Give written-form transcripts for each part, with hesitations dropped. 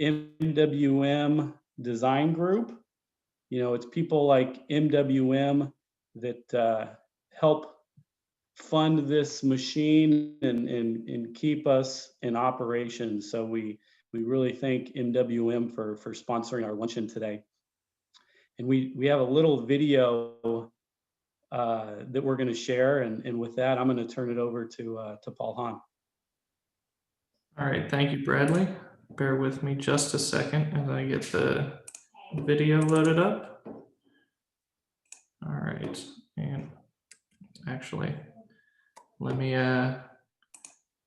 MWM Design Group. You know, it's people like MWM that help fund this machine and keep us in operation. So we really thank MWM for sponsoring our luncheon today. And we have a little video that we're going to share. And with that, I'm going to turn it over to Paul Hahn. All right, thank you, Bradley. Bear with me just a second as I get the video loaded up. All right, and actually, let me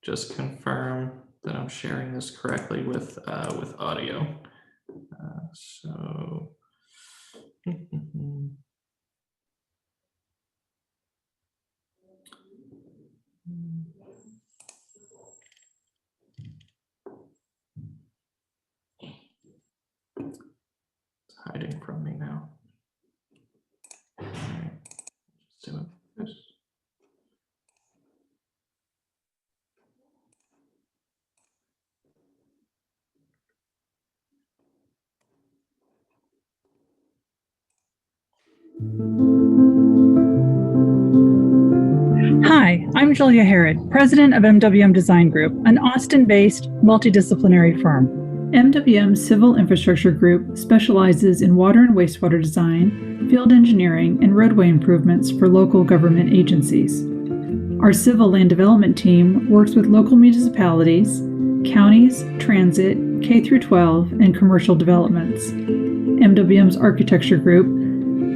just confirm that I'm sharing this correctly with audio. So. It's hiding from me now. All right, just doing this. Hi, I'm Julia Herod, president of MWM Design Group, an Austin-based multidisciplinary firm. MWM Civil Infrastructure Group specializes in water and wastewater design, field engineering, and roadway improvements for local government agencies. Our civil land development team works with local municipalities, counties, transit, K-12, and commercial developments. MWM's architecture group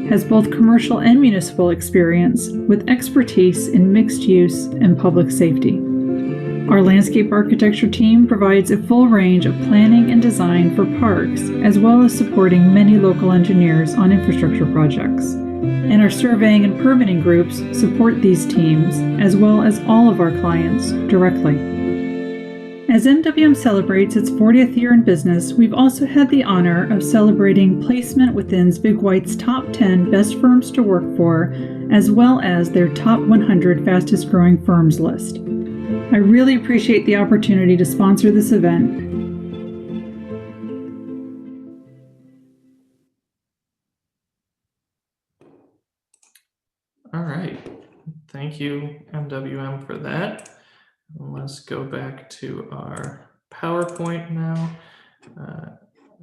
has both commercial and municipal experience with expertise in mixed use and public safety. Our landscape architecture team provides a full range of planning and design for parks, as well as supporting many local engineers on infrastructure projects. And our surveying and permitting groups support these teams, as well as all of our clients directly. As MWM celebrates its 40th year in business, we've also had the honor of celebrating placement within Big White's top 10 best firms to work for, as well as their top 100 fastest growing firms list. I really appreciate the opportunity to sponsor this event. All right, thank you, MWM, for that. Let's go back to our PowerPoint now.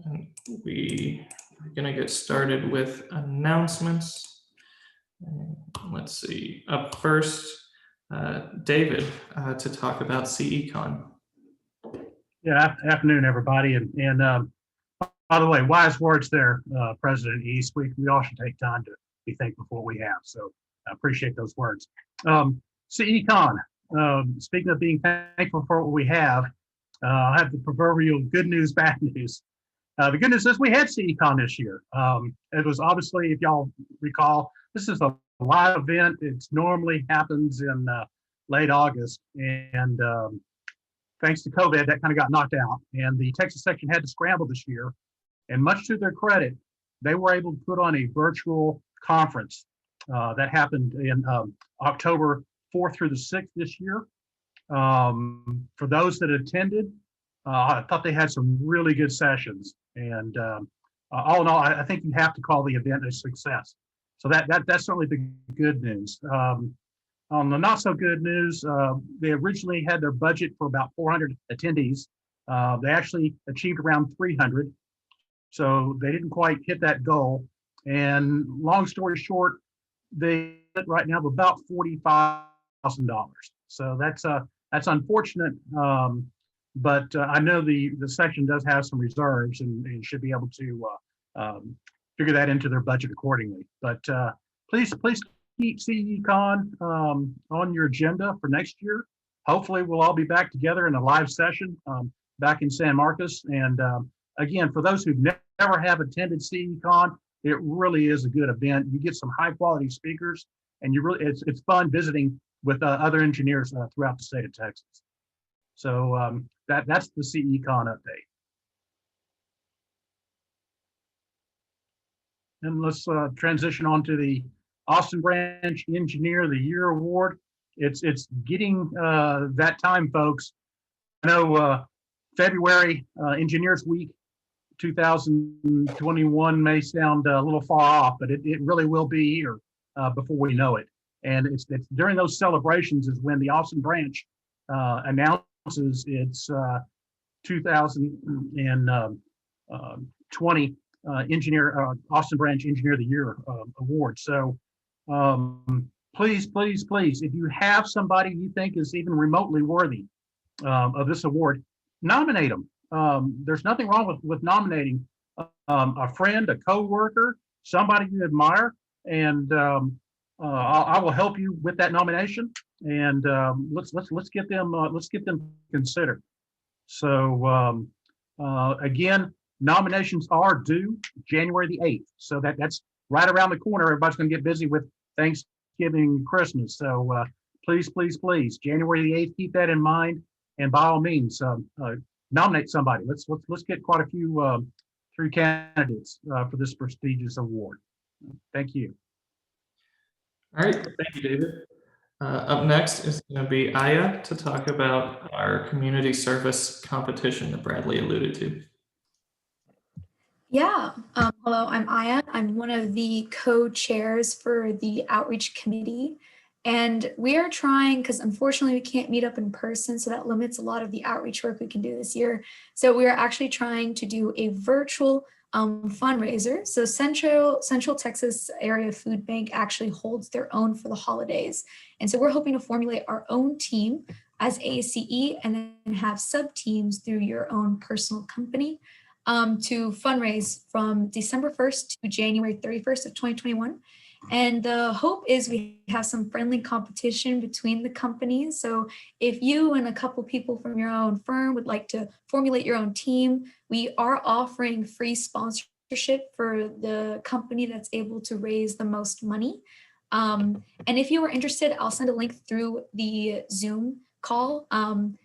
And we are going to get started with announcements. Let's see, up first, David, to talk about CECon. Yeah, afternoon, everybody. And by the way, wise words there, President East. We all should take time to be thankful for what we have. So I appreciate those words. CECon. Speaking of being thankful for what we have, I have the proverbial good news, bad news. The good news is we had CECon this year. It was obviously, if y'all recall, this is a live event. It normally happens in late August, and thanks to COVID, that kind of got knocked out. And the Texas section had to scramble this year. And much to their credit, they were able to put on a virtual conference that happened in October 4th through the 6th this year. For those that attended, I thought they had some really good sessions. And all in all, I think you have to call the event a success. So that's certainly the good news. On the not so good news, they originally had their budget for about 400 attendees. They actually achieved around 300. So they didn't quite hit that goal. And long story short, they right now have about $45,000. So that's unfortunate. But I know the section does have some reserves and should be able to figure that into their budget accordingly. But please keep CECon on your agenda for next year. Hopefully we'll all be back together in a live session back in San Marcos. And again, for those who never have attended CECon, it really is a good event. You get some high quality speakers, and it's fun visiting with other engineers throughout the state of Texas. So that's the CECon update. And let's transition on to the Austin Branch Engineer of the Year Award. It's getting that time, folks. I know February, Engineers Week 2021 may sound a little far off, but it really will be here before we know it. And it's during those celebrations is when the Austin branch announces its 2020 Austin Branch Engineer of the Year award. So please, please, please, if you have somebody you think is even remotely worthy of this award, nominate them. There's nothing wrong with nominating a friend, a co-worker, somebody you admire, and I will help you with that nomination. And let's get them considered. So again, nominations are due January the 8th. So that's right around the corner. Everybody's going to get busy with Thanksgiving, Christmas. So please, please, please, January the 8th, keep that in mind. And by all means, nominate somebody. Let's get quite a few three candidates for this prestigious award. Thank you. All right, thank you, David. Up next is going to be Aya to talk about our community service competition that Bradley alluded to. Yeah, hello, I'm Aya. I'm one of the co-chairs for the outreach committee. And we are trying, because unfortunately we can't meet up in person, so that limits a lot of the outreach work we can do this year. So we are actually trying to do a virtual fundraiser. So Central Texas Area Food Bank actually holds their own for the holidays. And so we're hoping to formulate our own team as ASCE and then have sub-teams through your own personal company to fundraise from December 1st to January 31st of 2021. And the hope is we have some friendly competition between the companies. So if you and a couple people from your own firm would like to formulate your own team, we are offering free sponsorship for the company that's able to raise the most money. And if you are interested, I'll send a link through the Zoom call and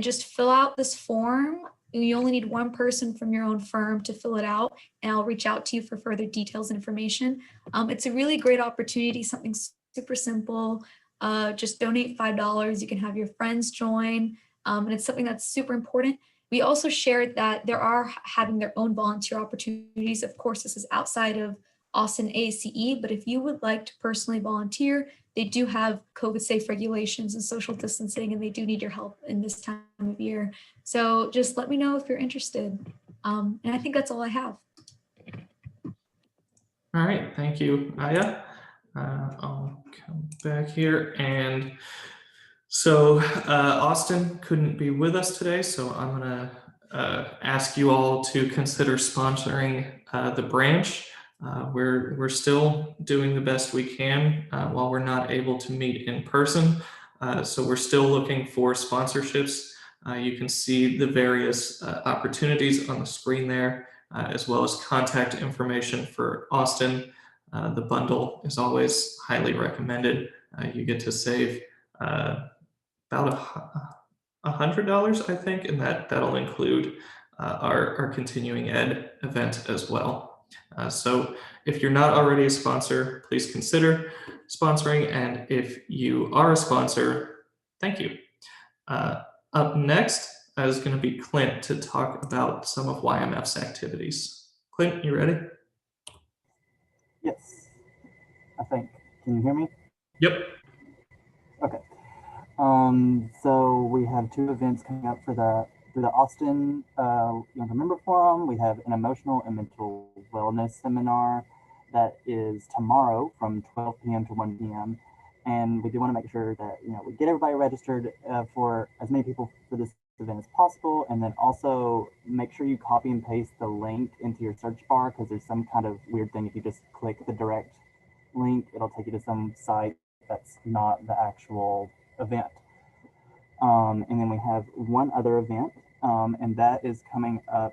just fill out this form. You only need one person from your own firm to fill it out, and I'll reach out to you for further details and information. It's a really great opportunity, something super simple. Just donate $5. You can have your friends join, and it's something that's super important. We also shared that there are having their own volunteer opportunities. Of course, this is outside of Austin ASCE, but if you would like to personally volunteer, they do have COVID safe regulations and social distancing, and they do need your help in this time of year. So just let me know if you're interested. And I think that's all I have. All right, thank you, Aya. I'll come back here. And so Austin couldn't be with us today, so I'm gonna ask you all to consider sponsoring the branch. We're still doing the best we can while we're not able to meet in person. So we're still looking for sponsorships. You can see the various opportunities on the screen there, as well as contact information for Austin. The bundle is always highly recommended. You get to save about $100, I think, and that'll include our continuing ed event as well. So if you're not already a sponsor, please consider sponsoring. And if you are a sponsor, thank you. Up next is going to be Clint to talk about some of YMF's activities. Clint, you ready? Yes, I think. Can you hear me? Yep. Okay. So we have two events coming up for the Austin Younger Member Forum. We have an emotional and mental wellness seminar that is tomorrow from 12 p.m. to 1 p.m. And we do want to make sure that we get everybody registered for as many people for this event as possible, and then also make sure you copy and paste the link into your search bar, because there's some kind of weird thing if you just click the direct link, it'll take you to some site that's not the actual event. And then we have one other event, and that is coming up,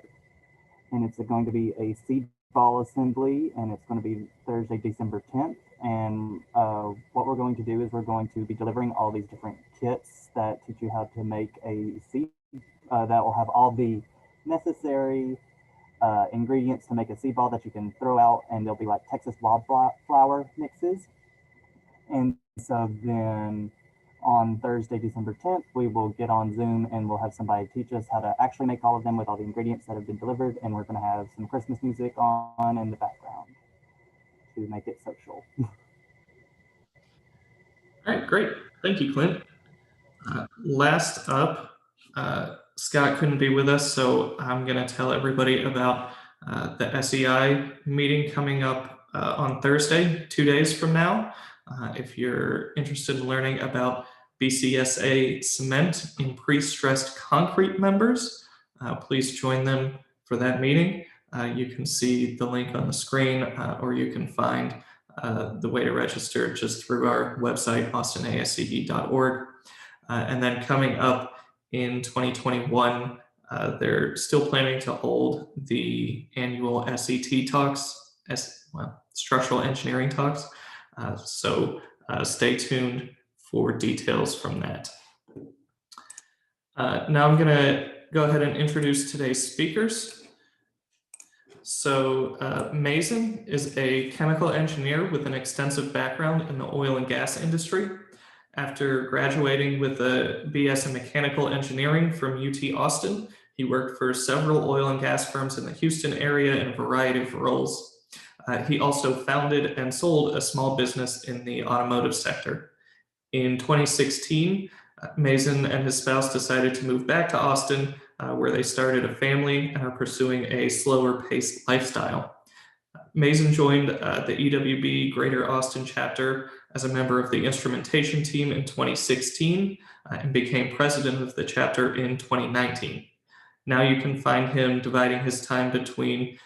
and it's going to be a seed ball assembly, and it's going to be Thursday, December 10th. And what we're going to do is we're going to be delivering all these different kits that teach you how to make a seed that will have all the necessary ingredients to make a seed ball that you can throw out, and they'll be like Texas wildflower mixes. And so then on Thursday, December 10th, we will get on Zoom and we'll have somebody teach us how to actually make all of them with all the ingredients that have been delivered. And we're going to have some Christmas music on in the background to make it social. All right, great. Thank you, Clint. Last up, Scott couldn't be with us, so I'm going to tell everybody about the SEI meeting coming up on Thursday, 2 days from now. If you're interested in learning about BCSA cement in pre-stressed concrete members, please join them for that meeting. You can see the link on the screen, or you can find the way to register just through our website, austinasce.org. And then coming up in 2021, they're still planning to hold the annual SET talks, structural engineering talks. So stay tuned for details from that. Now I'm going to go ahead and introduce today's speakers. So Mazen is a chemical engineer with an extensive background in the oil and gas industry. After graduating with a BS in mechanical engineering from UT Austin, he worked for several oil and gas firms in the Houston area in a variety of roles. He also founded and sold a small business in the automotive sector. In 2016, Mazen and his spouse decided to move back to Austin, where they started a family and are pursuing a slower paced lifestyle. Mazen joined the EWB-Greater Austin chapter as a member of the instrumentation team in 2016 and became president of the chapter in 2019. Now you can find him dividing his time between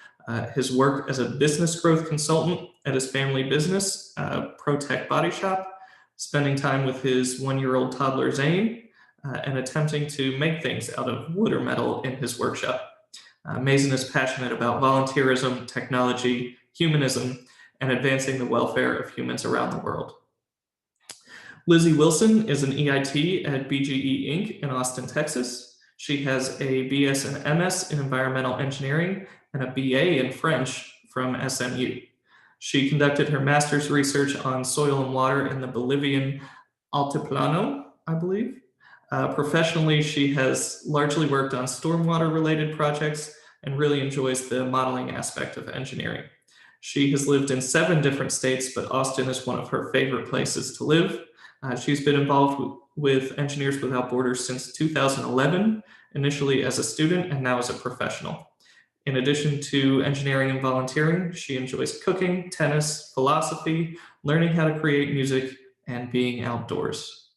his work as a business growth consultant at his family business, ProTech Body Shop, spending time with his 1-year-old toddler Zane, and attempting to make things out of wood or metal in his workshop. Mazen is passionate about volunteerism, technology, humanism, and advancing the welfare of humans around the world. Lizzie Wilson is an EIT at BGE Inc. in Austin, Texas. She has a BS and MS in environmental engineering and a BA in French from SMU. She conducted her master's research on soil and water in the Bolivian Altiplano, I believe. Professionally, she has largely worked on stormwater-related projects and really enjoys the modeling aspect of engineering. She has lived in 7 different states, but Austin is one of her favorite places to live. She's been involved with Engineers Without Borders since 2011, initially as a student and now as a professional. In addition to engineering and volunteering, she enjoys cooking, tennis, philosophy, learning how to create music, and being outdoors.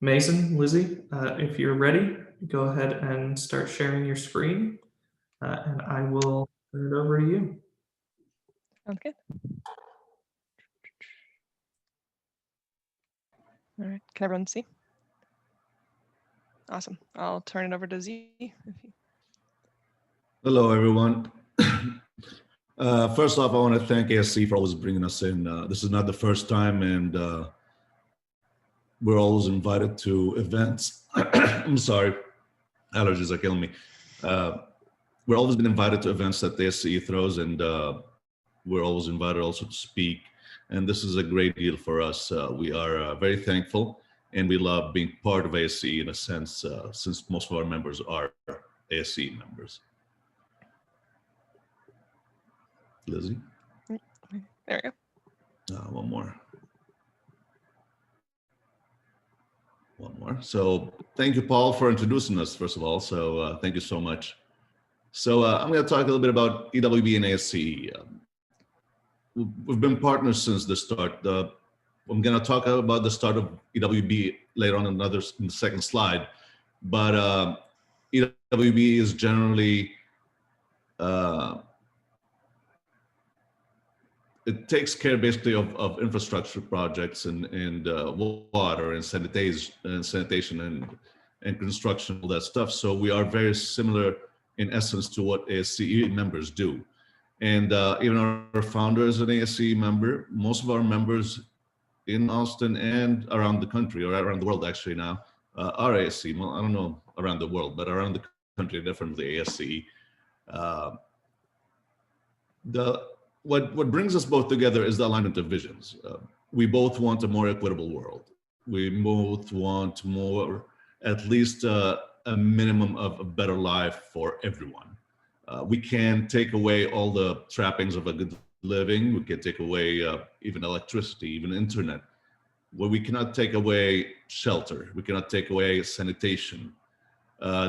Mazen, Lizzie, if you're ready, go ahead and start sharing your screen, and I will turn it over to you. Sounds good. All right, can everyone see? Awesome. I'll turn it over to Z. Hello, everyone. First off, I want to thank ASCE for always bringing us in. This is not the first time, and we're always invited to events. I'm sorry, allergies are killing me. We're always been invited to events that the ASCE throws, and we're always invited also to speak. And this is a great deal for us. We are very thankful, and we love being part of ASCE in a sense, since most of our members are ASCE members. Lizzie? There we go. One more. So thank you, Paul, for introducing us, first of all. So thank you so much. So I'm going to talk a little bit about EWB and ASCE. We've been partners since the start. I'm going to talk about the start of EWB later on in the second slide. But EWB is generally, it takes care basically of infrastructure projects and water and sanitation and construction, all that stuff. So we are very similar in essence to what ASCE members do. And even our founder is an ASCE member. Most of our members in Austin and around the country, or around the world actually now, are ASCE. Well, I don't know around the world, but around the country, definitely ASCE. What brings us both together is the alignment of visions. We both want a more equitable world. we both want more, at least a minimum of a better life for everyone. We can take away all the trappings of a good living. We can take away even electricity, even internet. Well, we cannot take away shelter. We cannot take away sanitation.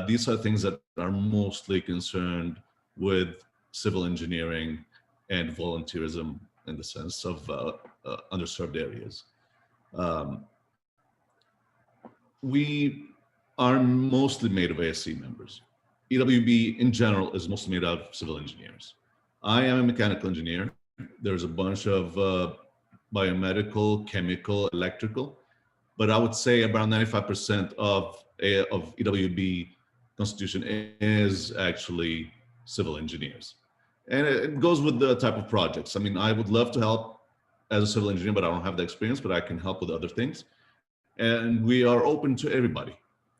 These are things that are mostly concerned with civil engineering and volunteerism in the sense of underserved areas. We are mostly made of ASCE members. EWB in general is mostly made of civil engineers. I am a mechanical engineer. There's a bunch of biomedical, chemical, electrical, but I would say around 95% of EWB constitution is actually civil engineers. And it goes with the type of projects. I mean, I would love to help as a civil engineer, but I don't have the experience, but I can help with other things. And we are open to everybody,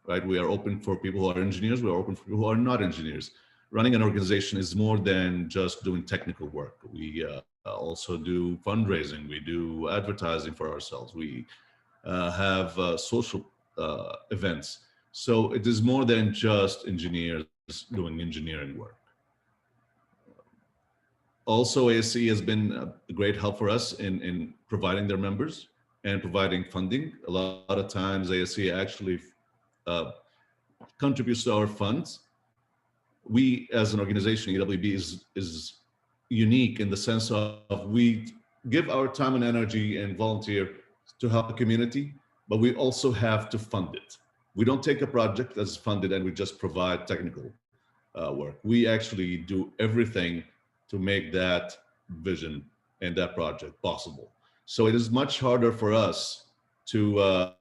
right? We are open for people who are engineers. We are open for people who are not engineers. Running an organization is more than just doing technical work. We also do fundraising. We do advertising for ourselves. We have social events. So it is more than just engineers doing engineering work. Also, ASCE has been a great help for us in providing their members and providing funding. A lot of times ASCE actually contributes to our funds. We as an organization, EWB is unique in the sense of we give our time and energy and volunteer to help the community, but we also have to fund it. We don't take a project that's funded and we just provide technical work. We actually do everything to make that vision and that project possible. So it is much harder for us to,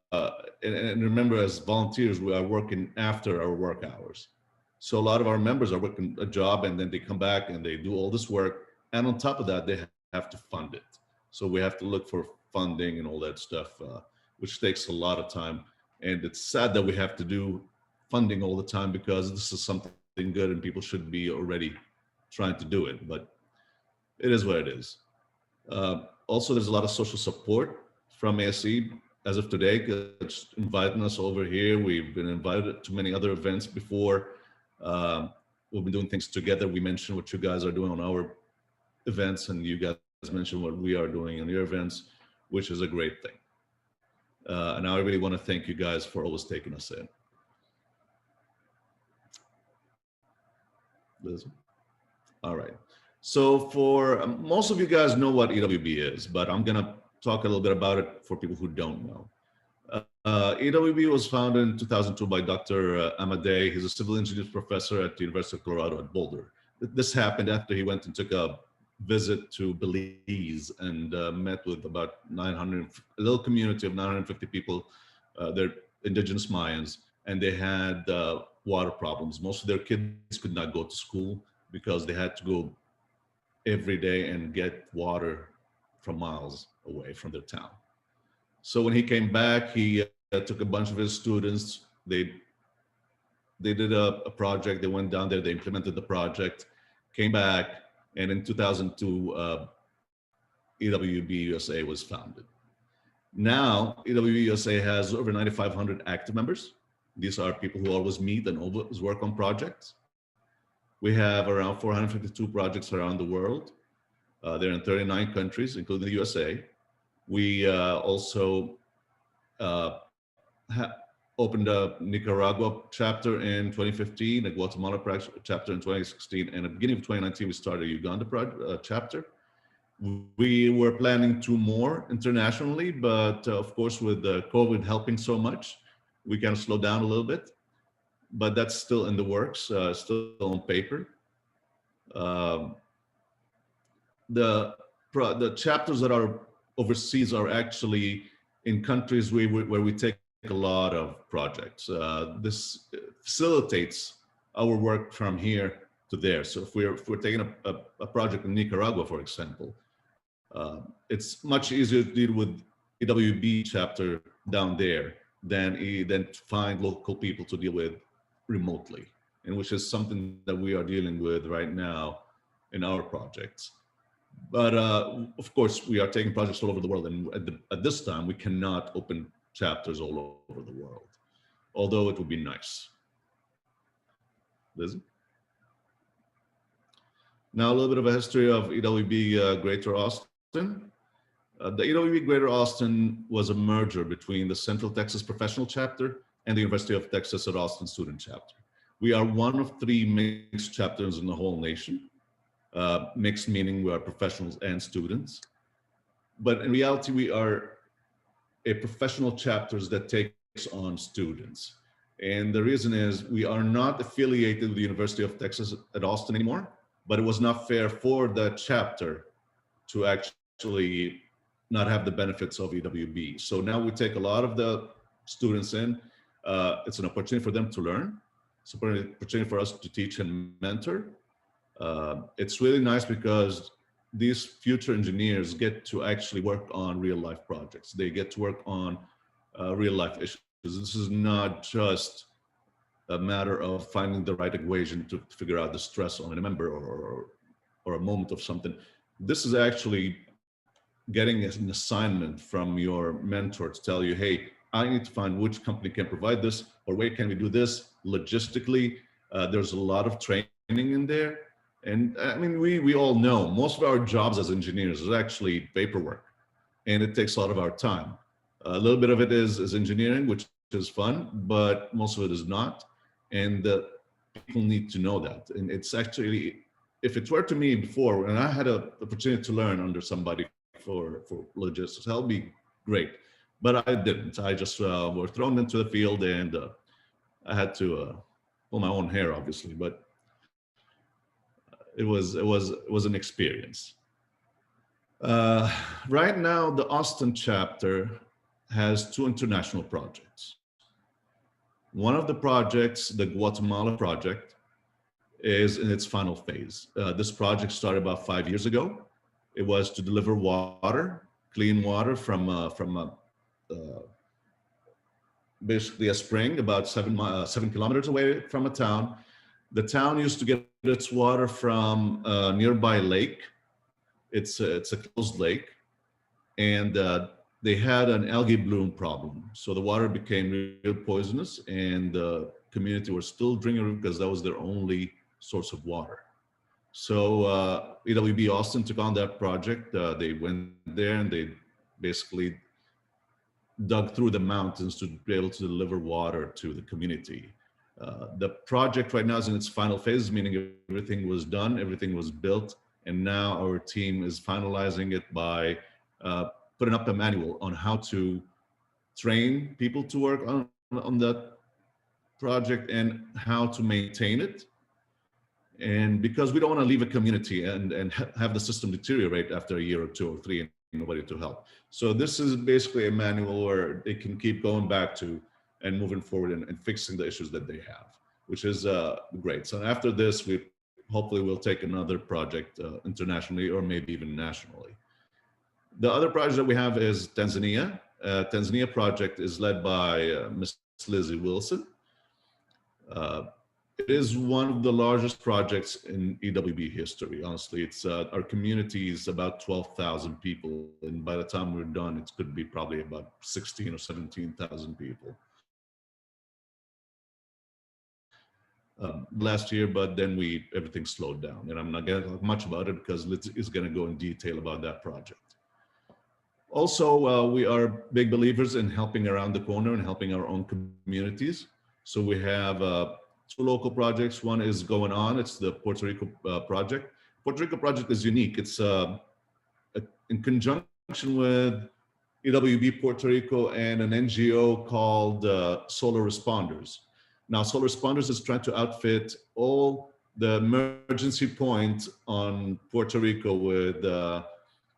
and remember, as volunteers, we are working after our work hours. So a lot of our members are working a job and then they come back and they do all this work. And on top of that, they have to fund it. So we have to look for funding and all that stuff, which takes a lot of time. And it's sad that we have to do funding all the time because this is something good and people should be already trying to do it, but it is what it is. Also, there's a lot of social support from ASCE as of today. It's inviting us over here. We've been invited to many other events before. We've been doing things together. We mentioned what you guys are doing on our events, and you guys mentioned what we are doing on your events, which is a great thing. And I really want to thank you guys for always taking us in. Liz? All right. So for most of you guys know what EWB is, but I'm going to talk a little bit about it for people who don't know. EWB was founded in 2002 by Dr. Alameddine. He's a civil engineers professor at the University of Colorado at Boulder. This happened after he went and took a visit to Belize and met with about 900, a little community of 950 people. They're indigenous Mayans, and they had water problems. Most of their kids could not go to school because they had to go every day and get water from miles away from their town. So when he came back, he took a bunch of his students. They did a project. They went down there. They implemented the project, came back, and in 2002, EWB-USA was founded. Now, EWB-USA has over 9,500 active members. These are people who always meet and always work on projects. We have around 452 projects around the world. They're in 39 countries, including the USA. We also opened a Nicaragua chapter in 2015, a Guatemala chapter in 2016, and at the beginning of 2019, we started a Uganda chapter. We were planning 2 more internationally, but of course, with COVID helping so much, we kind of slowed down a little bit, but that's still in the works, still on paper. The chapters that are overseas are actually in countries where we take a lot of projects. This facilitates our work from here to there. So if we're taking a project in Nicaragua, for example, it's much easier to deal with EWB chapter down there than to find local people to deal with remotely, and which is something that we are dealing with right now in our projects. But of course, we are taking projects all over the world, and at this time, we cannot open chapters all over the world, although it would be nice. Lizzie? Now a little bit of a history of EWB-Greater Austin. The EWB-Greater Austin was a merger between the Central Texas Professional Chapter and the University of Texas at Austin Student Chapter. We are one of 3 mixed chapters in the whole nation. Mixed meaning we are professionals and students. But in reality, we are a professional chapters that takes on students. And the reason is we are not affiliated with the University of Texas at Austin anymore, but it was not fair for the chapter to actually not have the benefits of EWB. So now we take a lot of the students in. It's an opportunity for them to learn. It's an opportunity for us to teach and mentor. It's really nice because these future engineers get to actually work on real life projects. They get to work on real life issues. This is not just a matter of finding the right equation to figure out the stress on a member or a moment of something. This is actually getting an assignment from your mentor to tell you, hey, I need to find which company can provide this, or where can we do this logistically. There's a lot of training in there. And I mean, we all know most of our jobs as engineers is actually paperwork, and it takes a lot of our time. A little bit of it is engineering, which is fun, but most of it is not. And people need to know that. And it's actually, if it were to me before, and I had an opportunity to learn under somebody for logistics, that'll be great. But I didn't. I just were thrown into the field, and I had to pull my own hair, obviously. But it was an experience. Right now, the Austin chapter has 2 international projects. One of the projects, the Guatemala project, is in its final phase. This project started about 5 years ago. It was to deliver water, clean water from basically a spring about 7 kilometers away from a town. The town used to get its water from a nearby lake. It's a closed lake, and they had an algae bloom problem. So the water became real poisonous, and the community were still drinking it because that was their only source of water. So EWB Austin took on that project. They went there and they basically dug through the mountains to be able to deliver water to the community. The project right now is in its final phase, meaning everything was done, everything was built, and now our team is finalizing it by putting up a manual on how to train people to work on that project and how to maintain it. And because we don't want to leave a community and have the system deteriorate after a year or 2 or 3 and nobody to help. So this is basically a manual where they can keep going back to and moving forward and fixing the issues that they have, which is great. So after this, we hopefully will take another project internationally or maybe even nationally. The other project that we have is Tanzania. Tanzania project is led by Ms. Lizzie Wilson. It is one of the largest projects in EWB history. Honestly, it's our community is about 12,000 people, and by the time we're done, it could be probably about 16 or 17,000 people. Last year, but then everything slowed down, and I'm not going to talk much about it because Liz is going to go in detail about that project. Also, we are big believers in helping around the corner and helping our own communities. So we have 2 local projects. One is going on. It's the Puerto Rico project. Puerto Rico project is unique. It's in conjunction with EWB Puerto Rico and an NGO called Solar Responders. Now, Solar Responders is trying to outfit all the emergency points on Puerto Rico with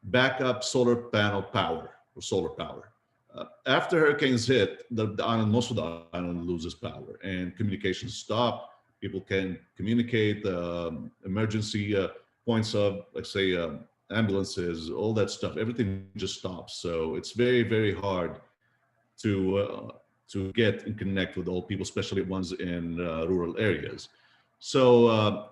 backup solar panel power or solar power. After hurricanes hit, the island, most of the island loses power and communications stop. People can communicate, emergency points of, like say, ambulances, all that stuff, everything just stops. So it's very, very hard to get and connect with all people, especially ones in rural areas. So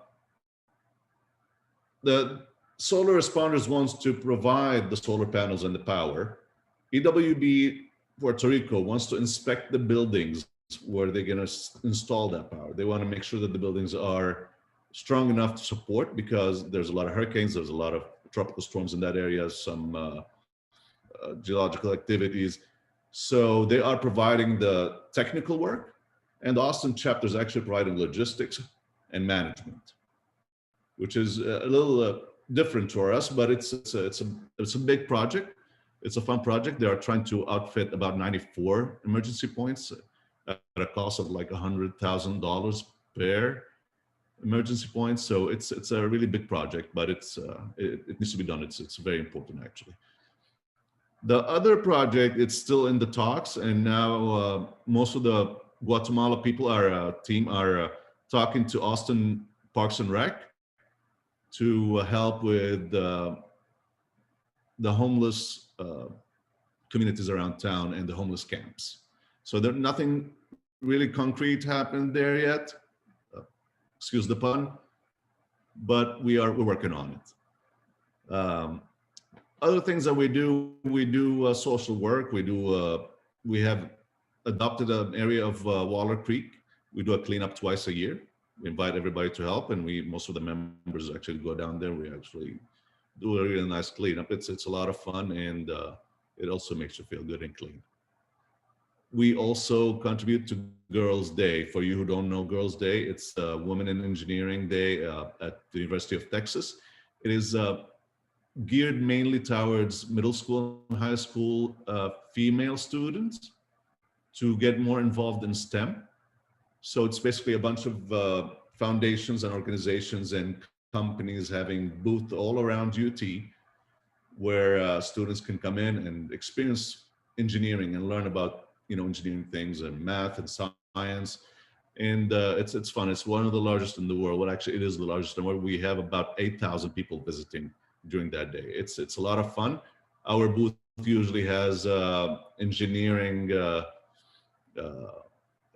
the Solar Responders wants to provide the solar panels and the power. EWB Puerto Rico wants to inspect the buildings where they're going to install that power. They want to make sure that the buildings are strong enough to support, because there's a lot of hurricanes, there's a lot of tropical storms in that area, some geological activities. So they are providing the technical work, and the Austin chapter is actually providing logistics and management, which is a little different for us, but it's a big project. It's a fun project. They are trying to outfit about 94 emergency points at a cost of like $100,000 per emergency point. So it's a really big project, but it needs to be done. It's very important, actually. The other project, it's still in the talks, and now most of the Guatemala people, our team, are talking to Austin Parks and Rec to help with the homeless communities around town and the homeless camps. So there's nothing really concrete happened there yet, excuse the pun, but we're working on it. Other things that we do social work. We have adopted an area of Waller Creek. We do a cleanup twice a year. We invite everybody to help, and most of the members actually go down there. We actually do a really nice cleanup. It's a lot of fun, and it also makes you feel good and clean. We also contribute to Girls' Day. For you who don't know Girls' Day, it's Women in Engineering Day at the University of Texas. It is geared mainly towards middle school and high school female students to get more involved in STEM. So it's basically a bunch of foundations and organizations and companies having booths all around UT, where students can come in and experience engineering and learn about engineering things and math and science. And it's fun. It's one of the largest in the world. Well, actually, it is the largest in the world. We have about 8,000 people visiting during that day. It's a lot of fun. Our booth usually has engineering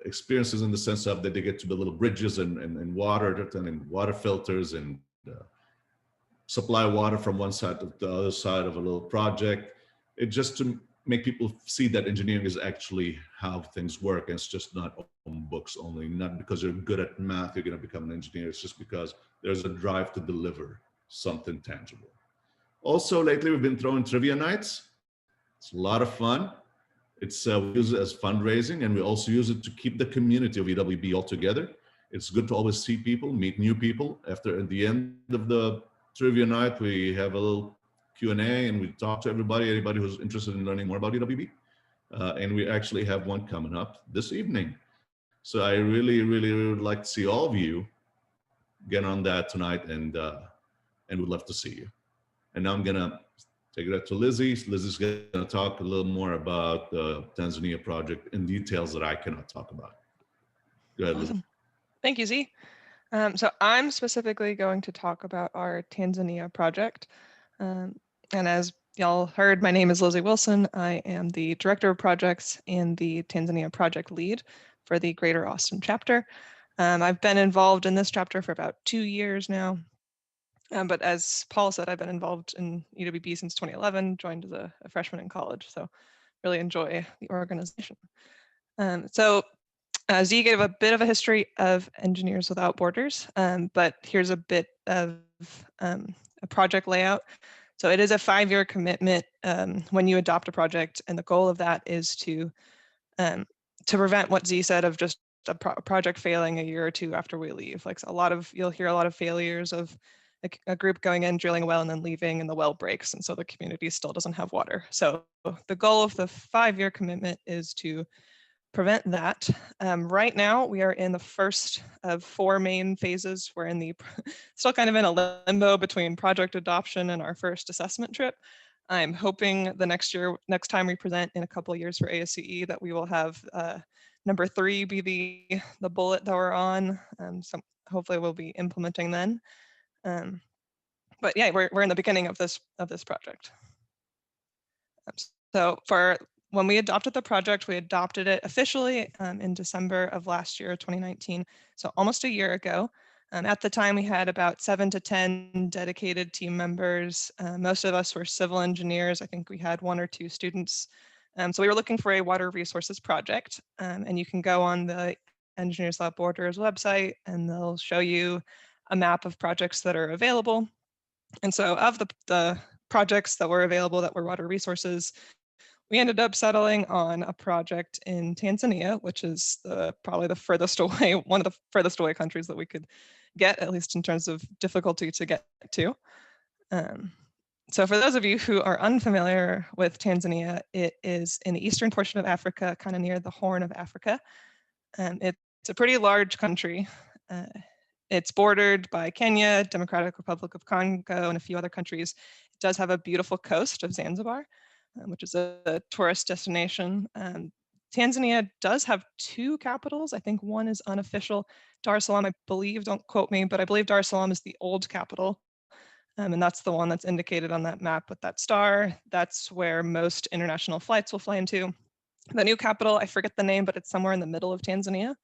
experiences, in the sense of that they get to build little bridges and water and water filters and supply water from one side to the other side of a little project. It just to make people see that engineering is actually how things work, and it's just not on books only. Not because you're good at math you're going to become an engineer. It's just because there's a drive to deliver something tangible. Also, lately we've been throwing trivia nights. It's a lot of fun. We use it as fundraising, and we also use it to keep the community of EWB all together. It's good to always see people, meet new people. At the end of the trivia night, we have a little Q&A, and we talk to anybody who's interested in learning more about EWB. And we actually have one coming up this evening. So I really, really, really would like to see all of you get on that tonight, and would love to see you. And now I'm gonna take it up to Lizzie. Lizzie's gonna talk a little more about the Tanzania project in details that I cannot talk about. Go ahead, Lizzie. Awesome. Thank you, Z. So I'm specifically going to talk about our Tanzania project. And as y'all heard, my name is Lizzie Wilson. I am the Director of Projects and the Tanzania project lead for the Greater Austin chapter. I've been involved in this chapter for about 2 years now. But as Paul said, I've been involved in EWB since 2011, joined as a freshman in college, so really enjoy the organization. So Z gave a bit of a history of Engineers Without Borders, but here's a bit of a project layout. So it is a 5-year commitment when you adopt a project, and the goal of that is to prevent what Z said of just a project failing a year or two after we leave. Like you'll hear a lot of failures of a group going in, drilling a well, and then leaving, and the well breaks, and so the community still doesn't have water. So the goal of the 5-year commitment is to prevent that. Right now, we are in the first of 4 main phases. We're still kind of in a limbo between project adoption and our first assessment trip. I'm hoping the next time we present in a couple of years for ASCE, that we will have number 3 be the bullet that we're on. So hopefully we'll be implementing then. But yeah, we're in the beginning of this project. So when we adopted the project, we adopted it officially in December of last year, 2019. So almost a year ago. At the time, we had about 7 to 10 dedicated team members. Most of us were civil engineers. I think we had 1 or 2 students So we were looking for a water resources project, and you can go on the Engineers Without Borders website and they'll show you a map of projects that are available. And so of the projects that were available that were water resources, we ended up settling on a project in Tanzania, which is probably the furthest away, one of the furthest away countries that we could get, at least in terms of difficulty to get to. So for those of you who are unfamiliar with Tanzania, it is in the eastern portion of Africa, kind of near the Horn of Africa. It's a pretty large country. It's bordered by Kenya, Democratic Republic of Congo, and a few other countries. It does have a beautiful coast of Zanzibar, which is a tourist destination. Tanzania does have two capitals. I think one is unofficial. Dar es Salaam, I believe, don't quote me, but I believe Dar es Salaam is the old capital. And that's the one that's indicated on that map with that star. That's where most international flights will fly into. The new capital, I forget the name, but it's somewhere in the middle of Tanzania.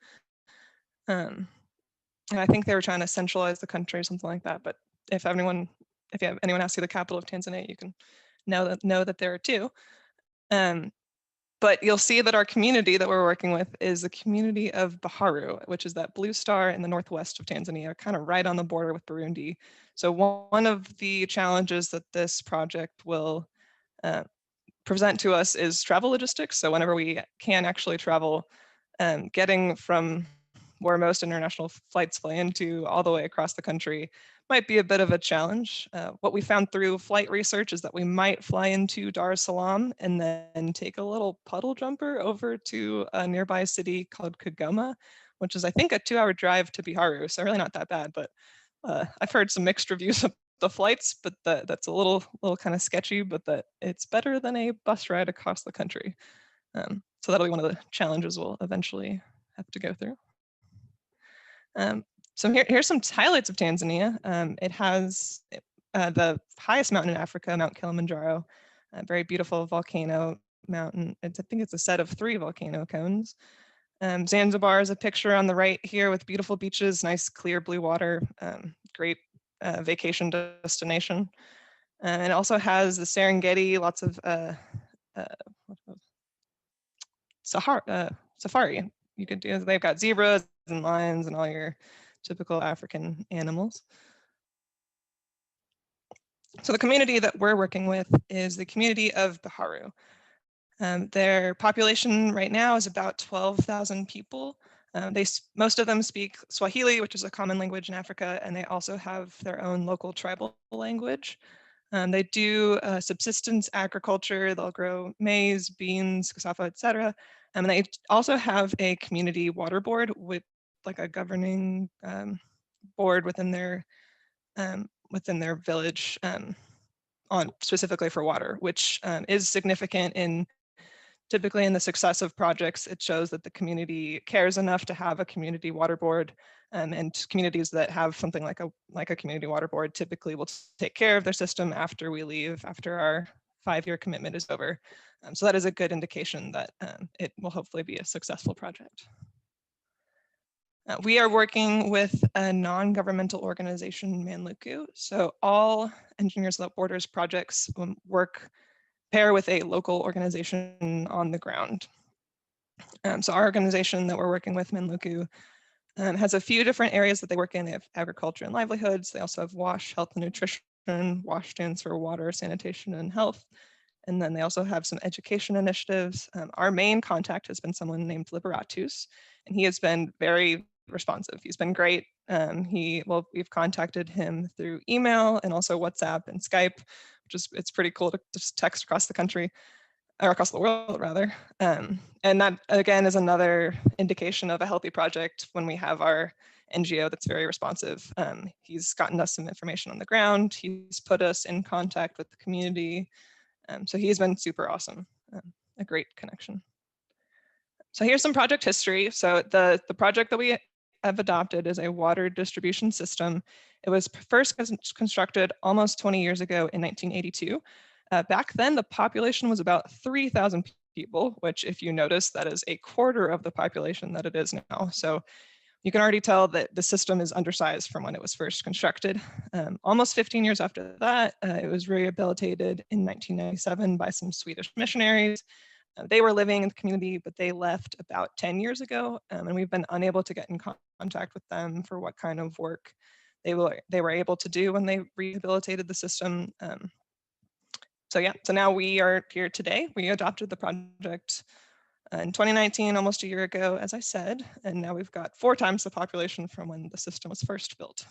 And I think they were trying to centralize the country or something like that. But if anyone asks you the capital of Tanzania, you can know that there are two. But you'll see that our community that we're working with is the community of Biharu, which is that blue star in the northwest of Tanzania, kind of right on the border with Burundi. So one of the challenges that this project will present to us is travel logistics. So whenever we can actually travel, getting from where most international flights fly into all the way across the country might be a bit of a challenge. What we found through flight research is that we might fly into Dar es Salaam and then take a little puddle jumper over to a nearby city called Kigoma, which is I think a 2-hour drive to Biharu, so really not that bad. But I've heard some mixed reviews of the flights, but that's a little kind of sketchy, but that it's better than a bus ride across the country. So that'll be one of the challenges we'll eventually have to go through. So here's some highlights of Tanzania. It has the highest mountain in Africa, Mount Kilimanjaro, a very beautiful volcano mountain. I think it's a set of 3 volcano cones. Zanzibar is a picture on the right here with beautiful beaches, nice clear blue water, great vacation destination. And it also has the Serengeti, lots of safari. You could do. They've got zebras and lions and all your typical African animals. So the community that we're working with is the community of Biharu. Their population right now is about 12,000 people. Most of them speak Swahili, which is a common language in Africa, and they also have their own local tribal language. They do subsistence agriculture. They'll grow maize, beans, cassava, etc. And they also have a community water board with like a governing board within their village on specifically for water, which is significant typically in the success of projects. It shows that the community cares enough to have a community water board, and communities that have something like a community water board typically will take care of their system after we leave, after our 5-year commitment is over. So that is a good indication that it will hopefully be a successful project. We are working with a non-governmental organization, MANLUKU. So all Engineers Without Borders projects pair with a local organization on the ground. So our organization that we're working with, MANLUKU, has a few different areas that they work in. They have agriculture and livelihoods. They also have WASH, health and nutrition. WASH stands for water, sanitation, and health. And then they also have some education initiatives. Our main contact has been someone named Liberatus, and he has been very responsive. He's been great. We've contacted him through email and also WhatsApp and Skype, it's pretty cool to just text across the country, or across the world rather. And that again is another indication of a healthy project when we have our NGO that's very responsive. He's gotten us some information on the ground. He's put us in contact with the community. So he's been super awesome, a great connection. So here's some project history. So the project that we have adopted is a water distribution system. It was first constructed almost 20 years ago in 1982. Back then, the population was about 3,000 people, which if you notice, that is a quarter of the population that it is now. So you can already tell that the system is undersized from when it was first constructed. Almost 15 years after that, it was rehabilitated in 1997 by some Swedish missionaries. They were living in the community, but they left about 10 years ago, and we've been unable to get in contact with them for what kind of work they were able to do when they rehabilitated the system. So now we are here today. We adopted the project in 2019, almost a year ago, as I said, and now we've got 4 times the population from when the system was first built.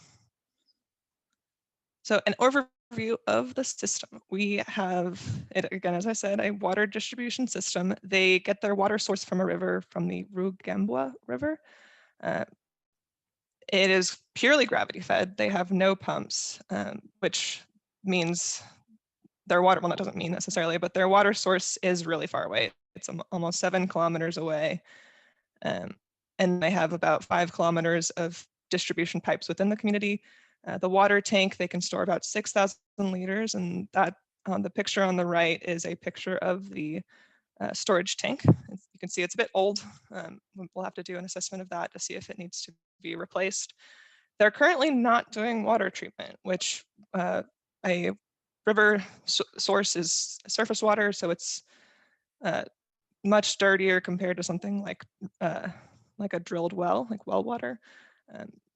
So an overview of the system. We have, again, as I said, a water distribution system. They get their water source from a river, from the Rugambwa River. It is purely gravity fed. They have no pumps, which means their water, well, that doesn't mean necessarily, but their water source is really far away. It's almost 7 kilometers away. And they have about 5 kilometers of distribution pipes within the community. The water tank, they can store about 6,000 liters, and that on the picture on the right is a picture of the storage tank. You can see it's a bit old. We'll have to do an assessment of that to see if it needs to be replaced. They're currently not doing water treatment, which a river source is surface water, so it's much dirtier compared to something like a drilled well, like well water.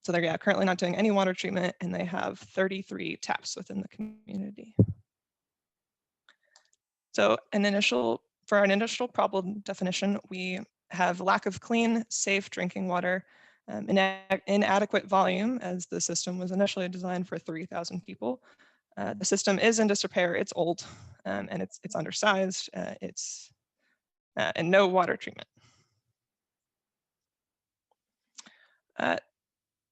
So they're currently not doing any water treatment, and they have 33 taps within the community. So for an initial problem definition, we have lack of clean, safe drinking water, inadequate volume, as the system was initially designed for 3,000 people. The system is in disrepair, it's old, and it's undersized, and no water treatment.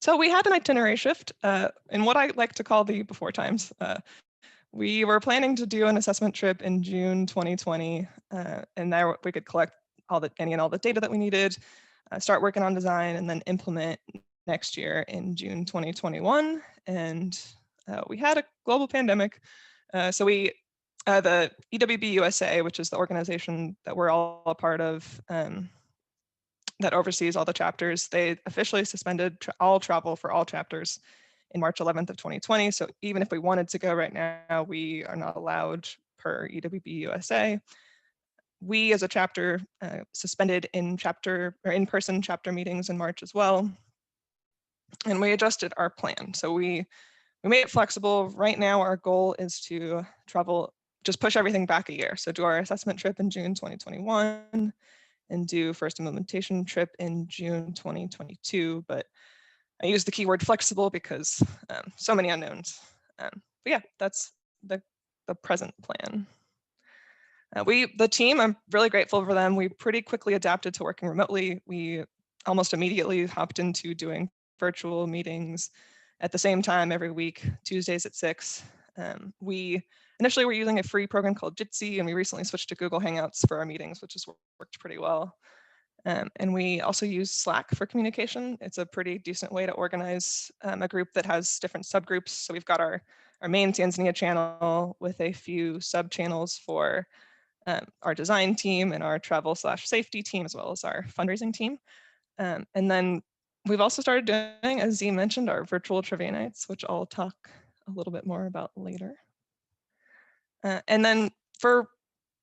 So we had an itinerary shift in what I like to call the before times. We were planning to do an assessment trip in June 2020, and there we could collect any and all the data that we needed, start working on design, and then implement next year in June 2021. And we had a global pandemic. So the EWB-USA, which is the organization that we're all a part of, that oversees all the chapters, they officially suspended all travel for all chapters in March 11th of 2020. So even if we wanted to go right now, we are not allowed per EWB-USA. We as a chapter suspended in-person chapter meetings in March as well. And we adjusted our plan. So we made it flexible. Right now, our goal is to travel, just push everything back a year. So do our assessment trip in June 2021 and do first implementation trip in June 2022. But I use the keyword flexible because so many unknowns. But yeah, that's the present plan. The team, I'm really grateful for them. We pretty quickly adapted to working remotely. We almost immediately hopped into doing virtual meetings at the same time every week, Tuesdays at 6. We initially were using a free program called Jitsi, and we recently switched to Google Hangouts for our meetings, which has worked pretty well. And we also use Slack for communication. It's a pretty decent way to organize a group that has different subgroups. So we've got our main Tanzania channel with a few sub-channels for our design team and our travel/safety team, as well as our fundraising team. And then we've also started doing, as Z mentioned, our virtual trivia nights, which I'll talk a little bit more about later. And then for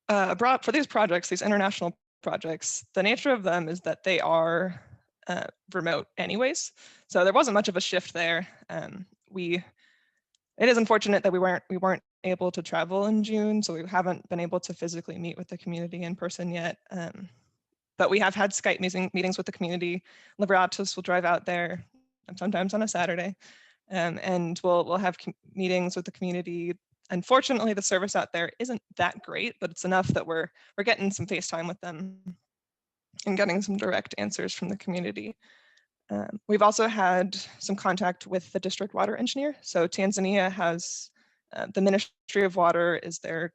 these projects, these international projects, the nature of them is that they are remote anyways. So there wasn't much of a shift there. It is unfortunate that we weren't able to travel in June, so we haven't been able to physically meet with the community in person yet. But we have had Skype meetings with the community. Liberatus will drive out there sometimes on a Saturday, and we'll have meetings with the community. Unfortunately, the service out there isn't that great, but it's enough that we're getting some FaceTime with them and getting some direct answers from the community. We've also had some contact with the district water engineer. So Tanzania has the Ministry of Water is their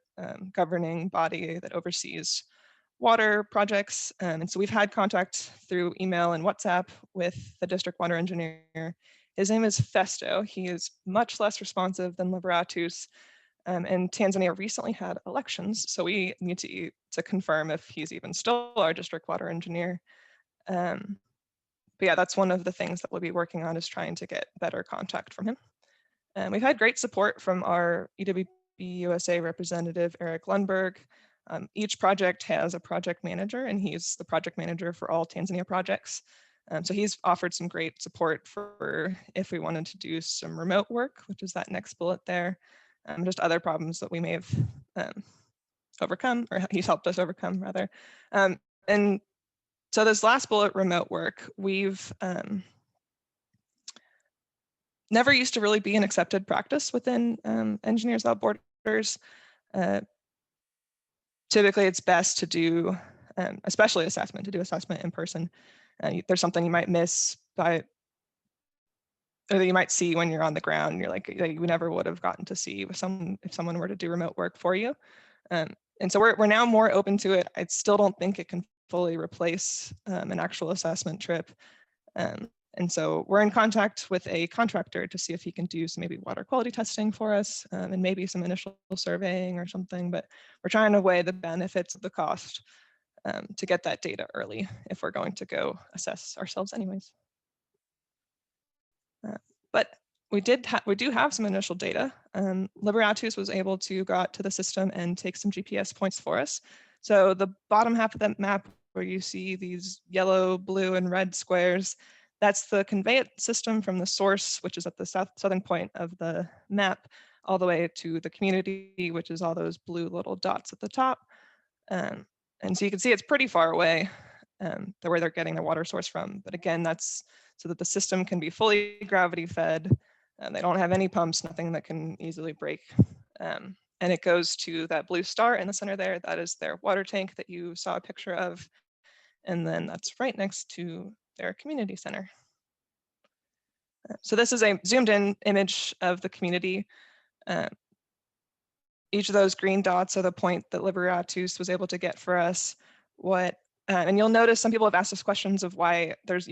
governing body that oversees water projects. And so we've had contact through email and WhatsApp with the district water engineer. His name is Festo. He is much less responsive than Liberatus. And Tanzania recently had elections, so we need to confirm if he's even still our district water engineer. But yeah, that's one of the things that we'll be working on, is trying to get better contact from him. We've had great support from our EWB-USA representative, Eric Lundberg. Each project has a project manager, and he's the project manager for all Tanzania projects. So he's offered some great support for if we wanted to do some remote work, which is that next bullet there, just other problems that we may have overcome, or he's helped us overcome rather. And so this last bullet, remote work, we've never used to really be an accepted practice within Engineers Without Borders. Typically, it's best to do, especially assessment, to do assessment in person. There's something you might miss or that you might see when you're on the ground. You're like, you never would have gotten to see if someone were to do remote work for you. And so we're now more open to it. I still don't think it can fully replace an actual assessment trip. And so we're in contact with a contractor to see if he can do some maybe water quality testing for us, and maybe some initial surveying or something, but we're trying to weigh the benefits of the cost to get that data early if we're going to go assess ourselves anyways. But we do have some initial data. Liberatus was able to go out to the system and take some GPS points for us. So the bottom half of that map where you see these yellow, blue, and red squares, that's the conveyance system from the source, which is at the southern point of the map, all the way to the community, which is all those blue little dots at the top. And so you can see it's pretty far away where they're getting their water source from. But again, that's so that the system can be fully gravity fed. They don't have any pumps, nothing that can easily break. And it goes to that blue star in the center there. That is their water tank that you saw a picture of. And then that's right next to their community center. So this is a zoomed in image of the community. Each of those green dots are the point that Liberatus was able to get for us. And you'll notice some people have asked us questions of why there's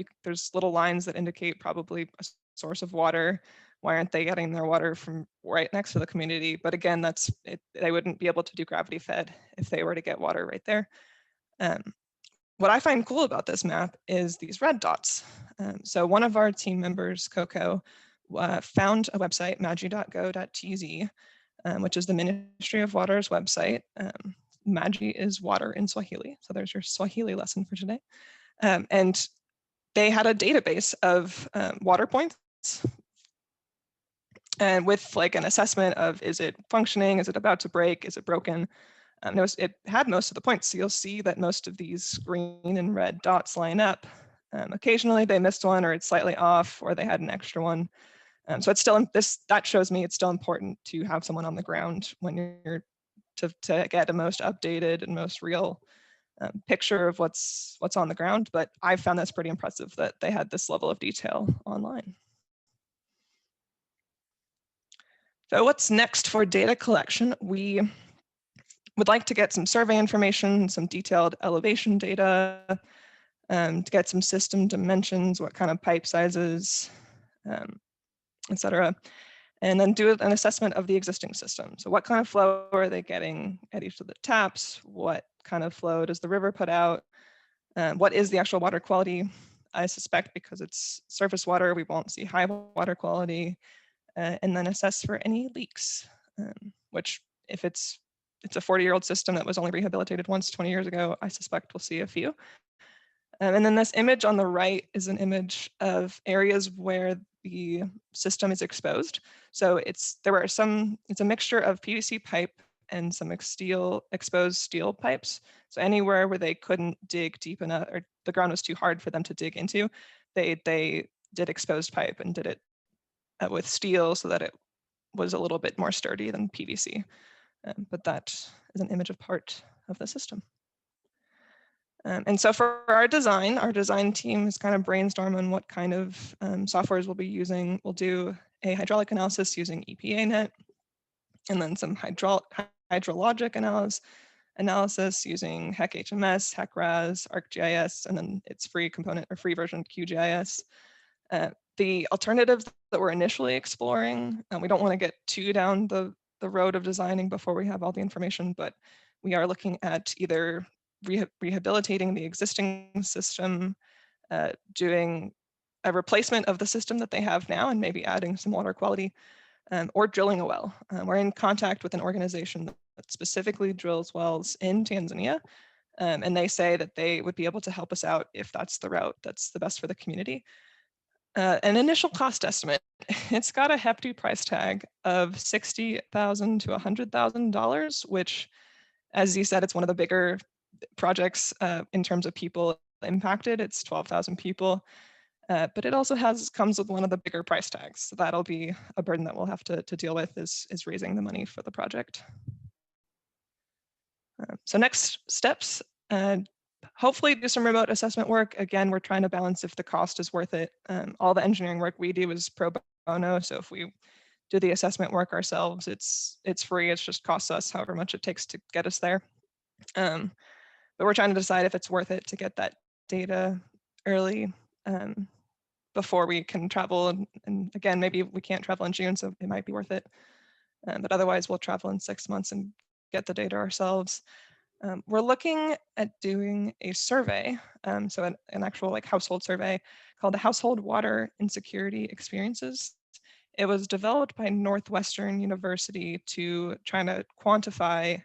little lines that indicate probably a source of water. Why aren't they getting their water from right next to the community? But again, they wouldn't be able to do gravity fed if they were to get water right there. What I find cool about this map is these red dots. So one of our team members, Coco, found a website, magi.go.tz, which is the Ministry of Water's website. Magi is water in Swahili. So there's your Swahili lesson for today. And they had a database of water points, and with like an assessment of, is it functioning? Is it about to break? Is it broken? It had most of the points. So you'll see that most of these green and red dots line up. Occasionally they missed one, or it's slightly off, or they had an extra one. So it's still, that shows me it's still important to have someone on the ground when you're to get the most updated and most real picture of what's on the ground. But I found that's pretty impressive that they had this level of detail online. So what's next for data collection? We would like to get some survey information, some detailed elevation data, to get some system dimensions, what kind of pipe sizes, et cetera. And then do an assessment of the existing system. So what kind of flow are they getting at each of the taps? What kind of flow does the river put out? What is the actual water quality? I suspect because it's surface water, we won't see high water quality. And then assess for any leaks, which if it's a 40-year-old system that was only rehabilitated once 20 years ago, I suspect we'll see a few. And then this image on the right is an image of areas where the system is exposed. So it's a mixture of PVC pipe and some exposed steel pipes. So anywhere where they couldn't dig deep enough, or the ground was too hard for them to dig into, they did exposed pipe and did it with steel so that it was a little bit more sturdy than PVC. But that is an image of part of the system. And so for our design team has kind of brainstormed on what kind of softwares we'll be using. We'll do a hydraulic analysis using EPANet, and then some hydrologic analysis using HEC-HMS, HEC-RAS, ArcGIS, and then its free component or free version QGIS. The alternatives that we're initially exploring, we don't want to get too down the road of designing before we have all the information, but we are looking at either rehabilitating the existing system, doing a replacement of the system that they have now and maybe adding some water quality, or drilling a well. We're in contact with an organization that specifically drills wells in Tanzania. And they say that they would be able to help us out if that's the route that's the best for the community. An initial cost estimate, it's got a hefty price tag of $60,000 to $100,000, which, as you said, it's one of the bigger projects in terms of people impacted. It's 12,000 people, but it also comes with one of the bigger price tags. So that'll be a burden that we'll have to deal with is raising the money for the project. So next steps, hopefully do some remote assessment work. Again, we're trying to balance if the cost is worth it. All the engineering work we do is pro bono. So if we do the assessment work ourselves, it's free. It just costs us however much it takes to get us there. But we're trying to decide if it's worth it to get that data early before we can travel. And again, maybe we can't travel in June, so it might be worth it. But otherwise, we'll travel in 6 months and get the data ourselves. We're looking at doing a survey, so an actual like household survey called the Household Water Insecurity Experiences. It was developed by Northwestern University to try to quantify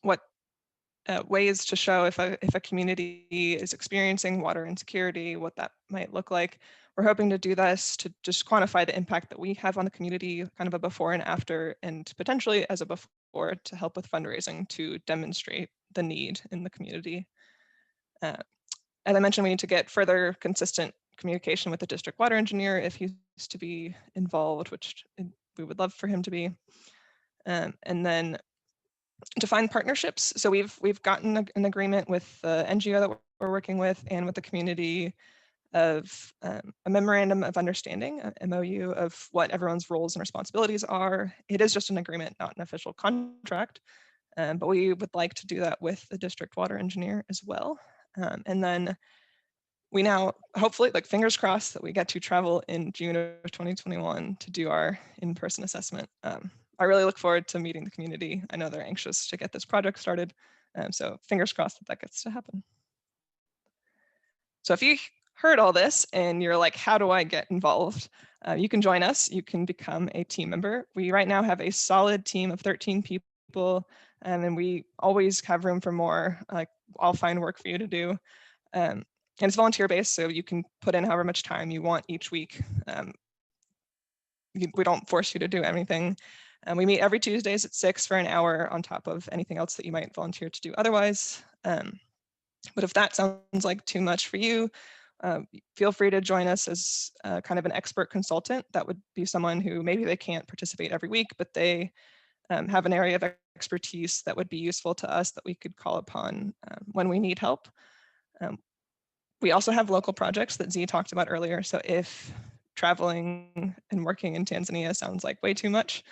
what ways to show if a community is experiencing water insecurity, what that might look like. We're hoping to do this to just quantify the impact that we have on the community, kind of a before and after, and potentially as a before to help with fundraising to demonstrate the need in the community. As I mentioned, we need to get further consistent communication with the district water engineer if he's to be involved, which we would love for him to be. And then define partnerships. So we've gotten an agreement with the NGO that we're working with and with the community of a memorandum of understanding, a MOU of what everyone's roles and responsibilities are. It is just an agreement, not an official contract, but we would like to do that with the district water engineer as well. And then we now, hopefully, like fingers crossed, that we get to travel in June of 2021 to do our in-person assessment. I really look forward to meeting the community. I know they're anxious to get this project started. So fingers crossed that gets to happen. So if you heard all this and you're like, how do I get involved? You can join us. You can become a team member. We right now have a solid team of 13 people, and we always have room for more. Like, I'll find work for you to do. And it's volunteer based, so you can put in however much time you want each week. We don't force you to do anything. We meet every Tuesdays at 6 for an hour on top of anything else that you might volunteer to do otherwise. But if that sounds like too much for you, feel free to join us as kind of an expert consultant. That would be someone who maybe they can't participate every week, but they have an area of expertise that would be useful to us that we could call upon when we need help. We also have local projects that Z talked about earlier. So if traveling and working in Tanzania sounds like way too much,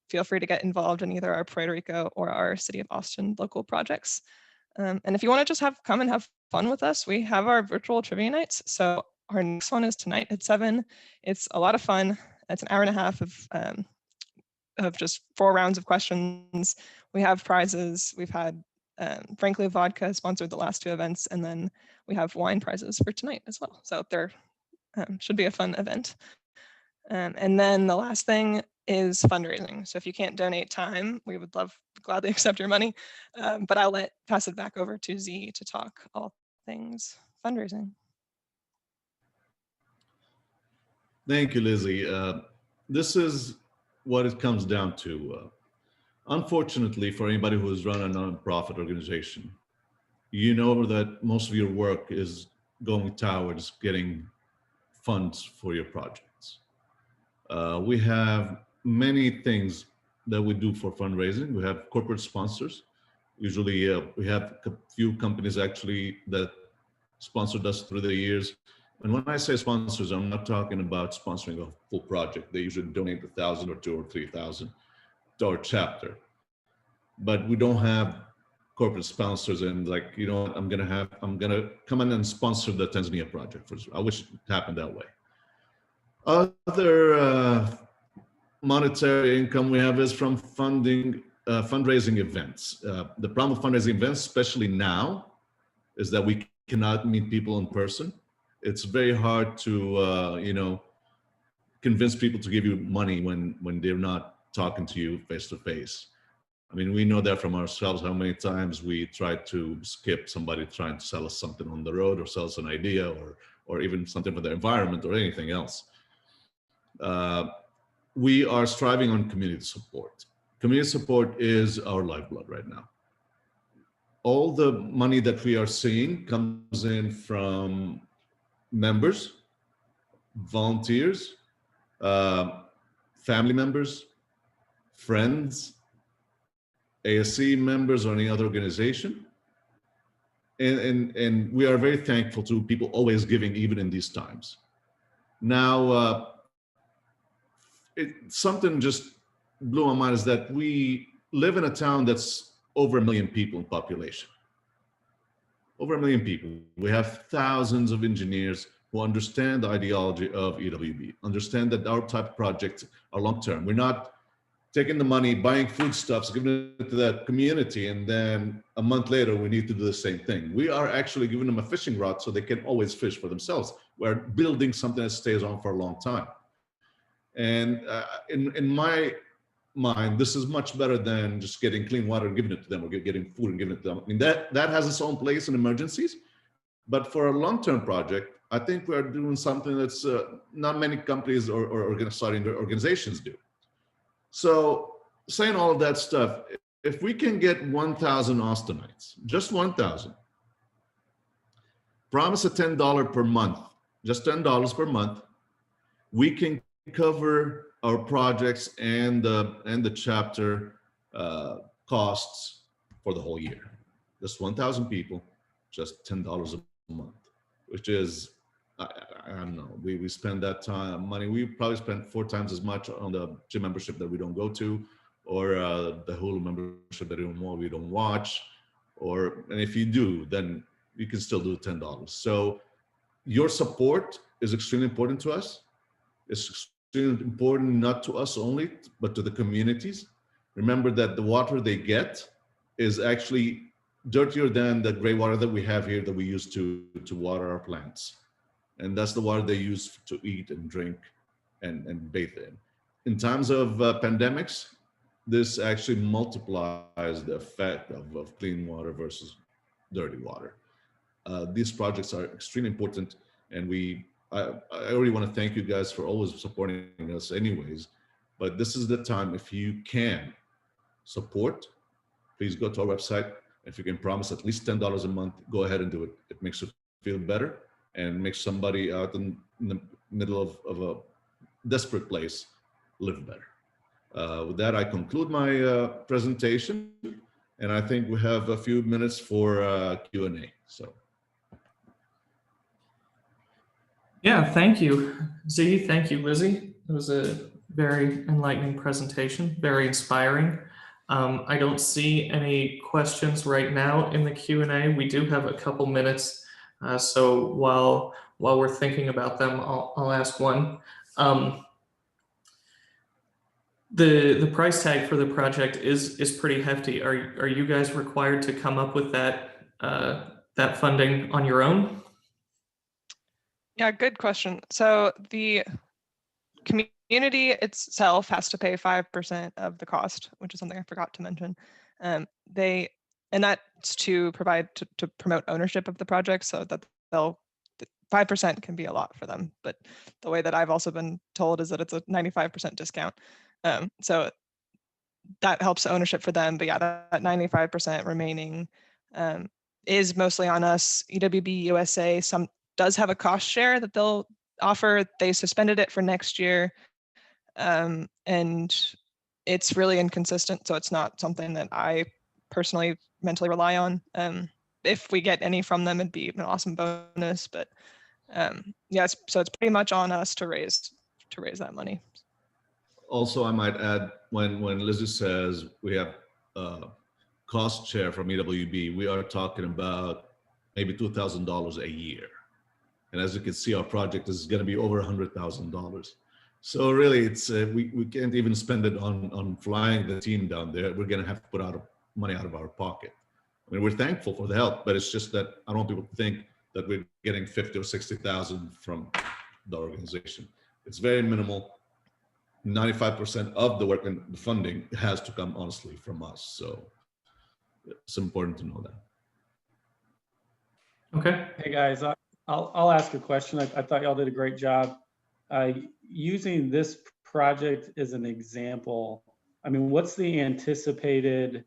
feel free to get involved in either our Puerto Rico or our City of Austin local projects. And if you want to just come and have fun with us, we have our virtual trivia nights. So our next one is tonight at 7. It's a lot of fun. It's an hour and a half of just 4 rounds of questions. We have prizes. We've had, frankly, vodka sponsored the last 2 events, and then we have wine prizes for tonight as well. So there should be a fun event. And then the last thing is fundraising. So if you can't donate time, we would gladly accept your money, but I'll pass it back over to Z to talk all things fundraising. Thank you, Lizzie. This is what it comes down to. Unfortunately, for anybody who has run a nonprofit organization, you know that most of your work is going towards getting funds for your projects. We have many things that we do for fundraising. We have corporate sponsors. Usually we have a few companies actually that sponsored us through the years. And when I say sponsors, I'm not talking about sponsoring a full project. They usually donate $1,000 or $2,000 or $3,000 to our chapter. But we don't have corporate sponsors and like, you know, I'm gonna come in and sponsor the Tanzania project. I wish it happened that way. Other monetary income we have is from fundraising events. The problem with fundraising events, especially now, is that we cannot meet people in person. It's very hard to, you know, convince people to give you money when they're not talking to you face to face. I mean, we know that from ourselves, how many times we try to skip somebody trying to sell us something on the road or sell us an idea or even something for the environment or anything else. We are striving on community support. Community support is our lifeblood right now. All the money that we are seeing comes in from members, volunteers, family members, friends, ASCE members, or any other organization. And we are very thankful to people always giving, even in these times. Now, something just blew my mind is that we live in a town that's over 1 million people in population. Over 1 million people. We have thousands of engineers who understand the ideology of EWB, understand that our type of projects are long-term. We're not taking the money, buying foodstuffs, giving it to that community, and then a month later, we need to do the same thing. We are actually giving them a fishing rod so they can always fish for themselves. We're building something that stays on for a long time. And in my mind, this is much better than just getting clean water and giving it to them, or getting food and giving it to them. I mean, that has its own place in emergencies, but for a long-term project, I think we're doing something that's not many companies or organizations do. So saying all of that stuff, if we can get 1,000 Austinites, just 1,000, promise a $10 per month, just $10 per month, we can cover our projects and the chapter costs for the whole year. Just 1,000 people, just $10 a month, which is, I don't know, we spend that time, money, we probably spend 4 times as much on the gym membership that we don't go to, or the Hulu membership that we don't watch, and if you do, then you can still do $10. So your support is extremely important to us. It's extremely important not to us only, but to the communities. Remember that the water they get is actually dirtier than the gray water that we have here that we use to water our plants. And that's the water they use to eat and drink and bathe in. In times of pandemics, this actually multiplies the effect of clean water versus dirty water. These projects are extremely important, and I already want to thank you guys for always supporting us anyways, but this is the time, if you can support, please go to our website. If you can promise at least $10 a month, go ahead and do it. It makes you feel better and makes somebody out in the middle of a desperate place live better. With that, I conclude my presentation, and I think we have a few minutes for Q&A. So. Yeah, thank you, Z. Thank you, Lizzie. It was a very enlightening presentation, very inspiring. I don't see any questions right now in the Q&A. We do have a couple minutes, so while we're thinking about them, I'll ask one. The price tag for the project is pretty hefty. Are you guys required to come up with that funding on your own? Yeah, good question. So the community itself has to pay 5% of the cost, which is something I forgot to mention. And that's to promote ownership of the project, so that 5% can be a lot for them. But the way that I've also been told is that it's a 95% discount. So that helps ownership for them. But yeah, that 95% remaining is mostly on us. EWB-USA does have a cost share that they'll offer. They suspended it for next year, and it's really inconsistent, so it's not something that I personally mentally rely on. If we get any from them, it'd be an awesome bonus, but yeah, so it's pretty much on us to raise that money. Also, I might add, when Lizzie says we have cost share from EWB, we are talking about maybe $2,000 a year. And as you can see, our project is going to be over $100,000. So really, it's we can't even spend it on flying the team down there. We're going to have to put money out of our pocket. I mean, we're thankful for the help, but it's just that I don't want people to think that we're getting 50 or 60,000 from the organization. It's very minimal. 95% of the work and the funding has to come honestly from us. So it's important to know that. Okay. Hey guys, I'll ask a question. I thought y'all did a great job. Using this project as an example, I mean, what's the anticipated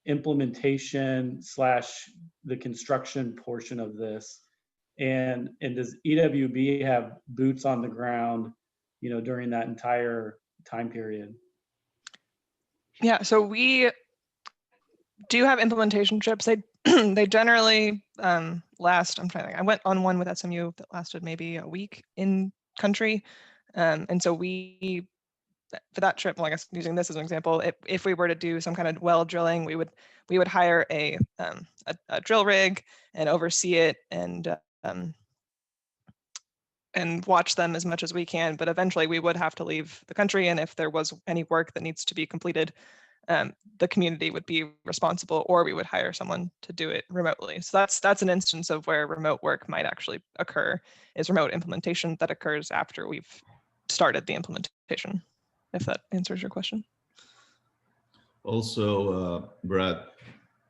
implementation / the construction portion of this? And does EWB have boots on the ground, during that entire time period? Yeah, so we do have implementation trips. They generally last, I'm trying to think, I went on one with SMU that lasted maybe a week in country. And so for that trip, well, I guess using this as an example, if we were to do some kind of well drilling, we would hire a drill rig and oversee it and watch them as much as we can. But eventually we would have to leave the country. And if there was any work that needs to be completed, the community would be responsible, or we would hire someone to do it remotely. So that's an instance of where remote work might actually occur, is remote implementation that occurs after we've started the implementation, if that answers your question. Also, Brad,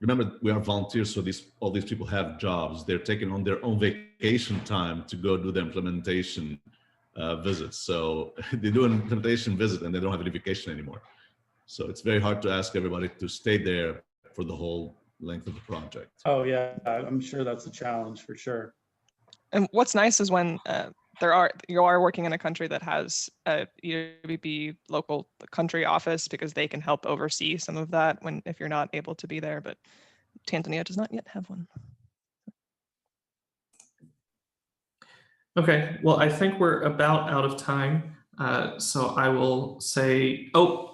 remember we are volunteers, so all these people have jobs. They're taking on their own vacation time to go do the implementation visits. So they do an implementation visit and they don't have any vacation anymore. So it's very hard to ask everybody to stay there for the whole length of the project. Oh yeah, I'm sure that's a challenge for sure. And what's nice is when you are working in a country that has a EWB local country office, because they can help oversee some of that if you're not able to be there. But Tanzania does not yet have one. Okay, well, I think we're about out of time. So I will say, oh,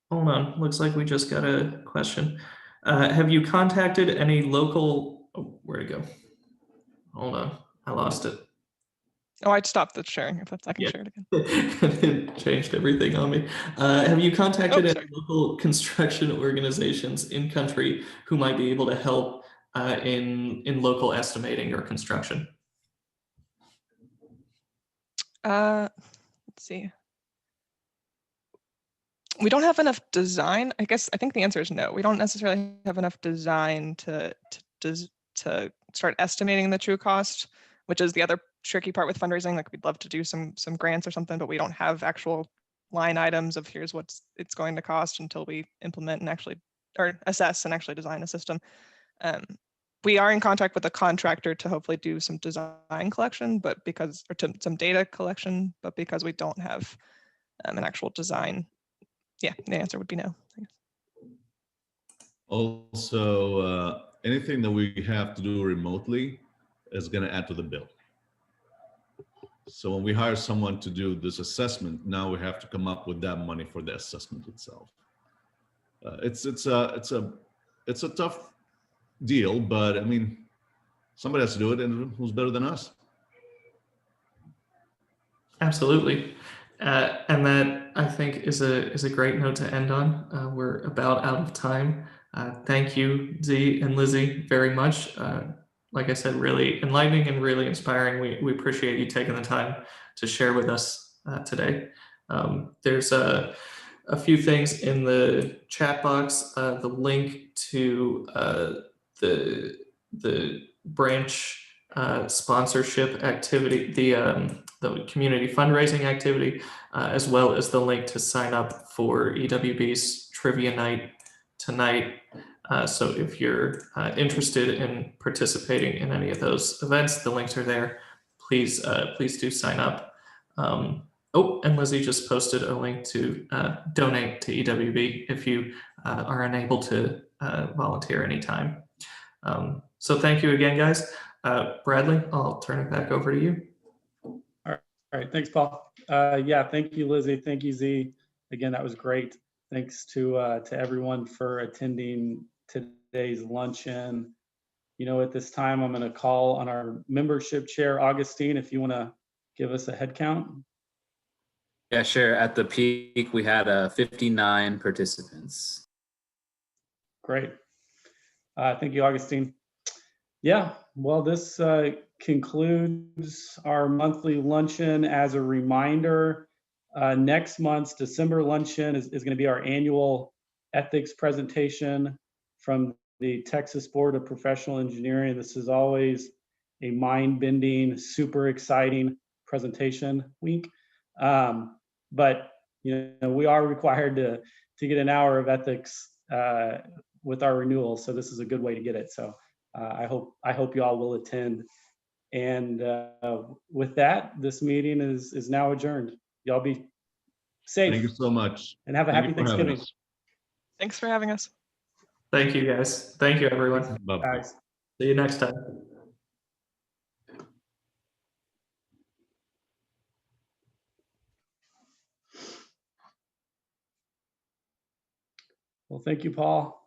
hold on, looks like we just got a question. Have you contacted any local, oh, where'd it go? Hold on, I lost it. Oh, I'd stop the sharing if I can share it again. It changed everything on me. Have you contacted any local construction organizations in country who might be able to help in local estimating or construction? Let's see. We don't have enough design. I think the answer is no. We don't necessarily have enough design to start estimating the true cost, which is the other tricky part with fundraising. Like, we'd love to do some grants or something, but we don't have actual line items of here's what it's going to cost until we implement and actually, or assess and actually design a system. We are in contact with a contractor to hopefully do some design collection, some data collection, but because we don't have an actual design, yeah, the answer would be no. Also, anything that we have to do remotely is going to add to the bill. So when we hire someone to do this assessment, now we have to come up with that money for the assessment itself. It's a tough deal, but I mean, somebody has to do it, and who's better than us? Absolutely. And that, I think, is a great note to end on. We're about out of time. Thank you, Z and Lizzie, very much. Like I said, really enlightening and really inspiring. We appreciate you taking the time to share with us today. There's a few things in the chat box. The link to the branch sponsorship activity, the community fundraising activity, as well as the link to sign up for EWB's trivia night tonight. So if you're interested in participating in any of those events, the links are there. Please do sign up. Oh, and Lizzie just posted a link to donate to EWB if you are unable to volunteer anytime. So thank you again, guys. Bradley, I'll turn it back over to you. All right, thanks, Paul. Yeah, thank you, Lizzie. Thank you, Z. Again, that was great. Thanks to everyone for attending today's luncheon. At this time, I'm going to call on our membership chair, Augustine, if you want to give us a head count. Yeah, sure. At the peak, we had 59 participants. Great. Thank you, Augustine. Yeah, well, this concludes our monthly luncheon. As a reminder, next month's December luncheon is going to be our annual ethics presentation from the Texas Board of Professional Engineering. This is always a mind-bending, super exciting presentation week. But you know, we are required to get an hour of ethics with our renewal, so this is a good way to get it. So I hope you all will attend. And with that, this meeting is now adjourned. Y'all be safe. Thank you so much. And have a Thank happy you for having Thanksgiving. us. Thanks for having us. Thank you, guys. Thank you, everyone. Bye-bye. Guys. See you next time. Well, thank you, Paul.